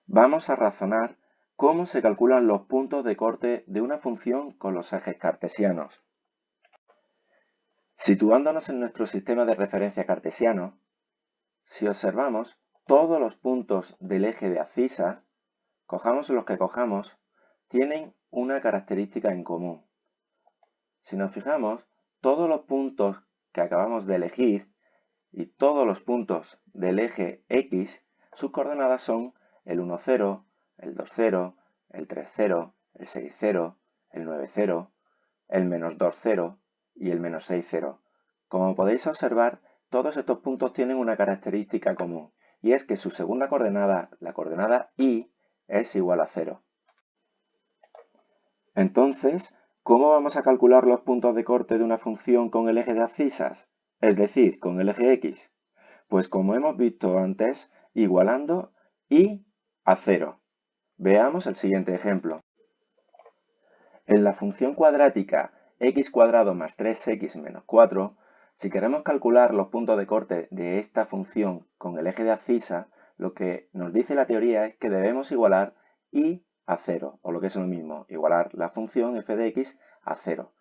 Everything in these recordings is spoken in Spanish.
Vamos a razonar cómo se calculan los puntos de corte de una función con los ejes cartesianos. Situándonos en nuestro sistema de referencia cartesiano, si observamos todos los puntos del eje de abscisa, cojamos los que cojamos, tienen una característica en común. Si nos fijamos, todos los puntos que acabamos de elegir y todos los puntos del eje X, sus coordenadas son el 1, 0, el 2, 0, el 3, 0, el 6, 0, el 9, 0, el menos 2, 0 y el menos 6, 0. Como podéis observar, todos estos puntos tienen una característica común, y es que su segunda coordenada, la coordenada Y, es igual a 0. Entonces, ¿cómo vamos a calcular los puntos de corte de una función con el eje de abscisas? Es decir, con el eje X. Pues como hemos visto antes, igualando Y a 0. Veamos el siguiente ejemplo. En la función cuadrática x² más 3x menos 4, si queremos calcular los puntos de corte de esta función con el eje de abscisa, lo que nos dice la teoría es que debemos igualar Y a 0, o lo que es lo mismo, igualar la función f de x a 0.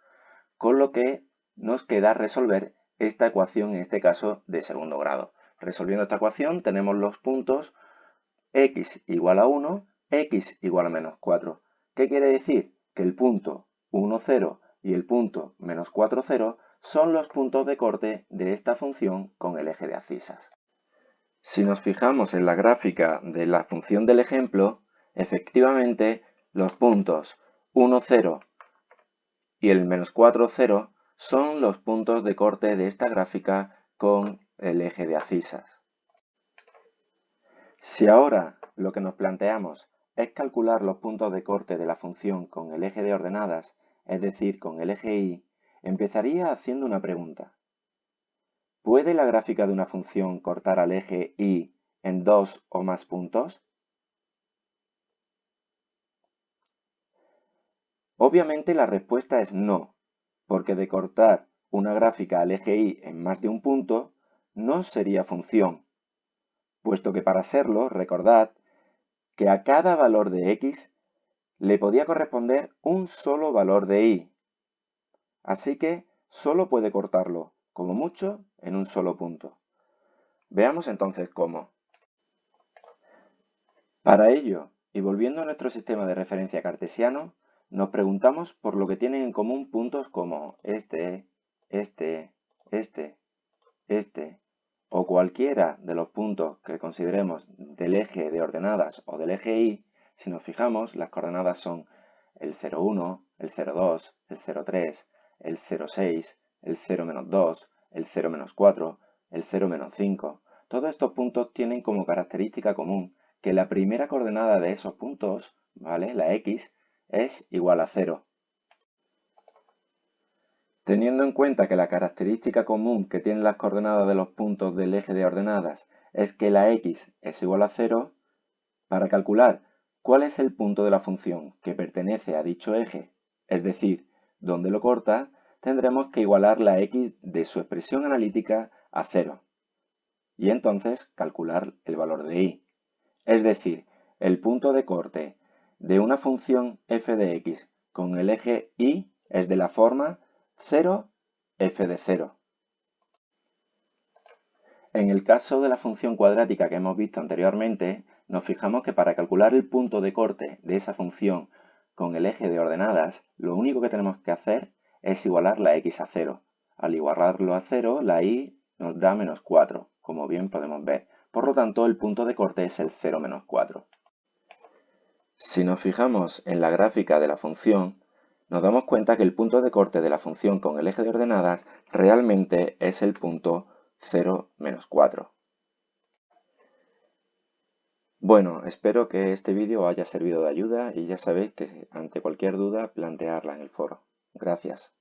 Con lo que nos queda resolver esta ecuación, en este caso de segundo grado. Resolviendo esta ecuación tenemos los puntos x igual a 1, x igual a menos 4. ¿Qué quiere decir? Que el punto 1, 0 y el punto menos 4, 0 son los puntos de corte de esta función con el eje de abscisas. Si nos fijamos en la gráfica de la función del ejemplo, efectivamente los puntos 1, 0 y el menos 4, 0 son los puntos de corte de esta gráfica con el eje de abscisas. Si ahora lo que nos planteamos es calcular los puntos de corte de la función con el eje de ordenadas, es decir, con el eje Y, empezaría haciendo una pregunta. ¿Puede la gráfica de una función cortar al eje Y en dos o más puntos? Obviamente la respuesta es no, porque de cortar una gráfica al eje Y en más de un punto no sería función, puesto que para serlo, recordad que a cada valor de x le podía corresponder un solo valor de y. Así que solo puede cortarlo, como mucho, en un solo punto. Veamos entonces cómo. Para ello, y volviendo a nuestro sistema de referencia cartesiano, nos preguntamos por lo que tienen en común puntos como este, o cualquiera de los puntos que consideremos del eje de ordenadas o del eje Y. Si nos fijamos, las coordenadas son el 0,1, el 0,2, el 0,3, el 0,6, el 0-2, el 0-4, el 0-5. Todos estos puntos tienen como característica común que la primera coordenada de esos puntos, ¿vale? La x, es igual a 0. Teniendo en cuenta que la característica común que tienen las coordenadas de los puntos del eje de ordenadas es que la x es igual a 0, para calcular cuál es el punto de la función que pertenece a dicho eje, es decir, dónde lo corta, tendremos que igualar la x de su expresión analítica a 0 y entonces calcular el valor de y. Es decir, el punto de corte de una función f de x con el eje y es de la forma 0, f de 0. En el caso de la función cuadrática que hemos visto anteriormente, nos fijamos que para calcular el punto de corte de esa función con el eje de ordenadas, lo único que tenemos que hacer es igualar la x a 0. Al igualarlo a 0, la y nos da menos 4, como bien podemos ver. Por lo tanto, el punto de corte es el 0, menos 4. Si nos fijamos en la gráfica de la función, nos damos cuenta que el punto de corte de la función con el eje de ordenadas realmente es el punto 0, menos 4. Bueno, espero que este vídeo os haya servido de ayuda y ya sabéis que ante cualquier duda plantearla en el foro. Gracias.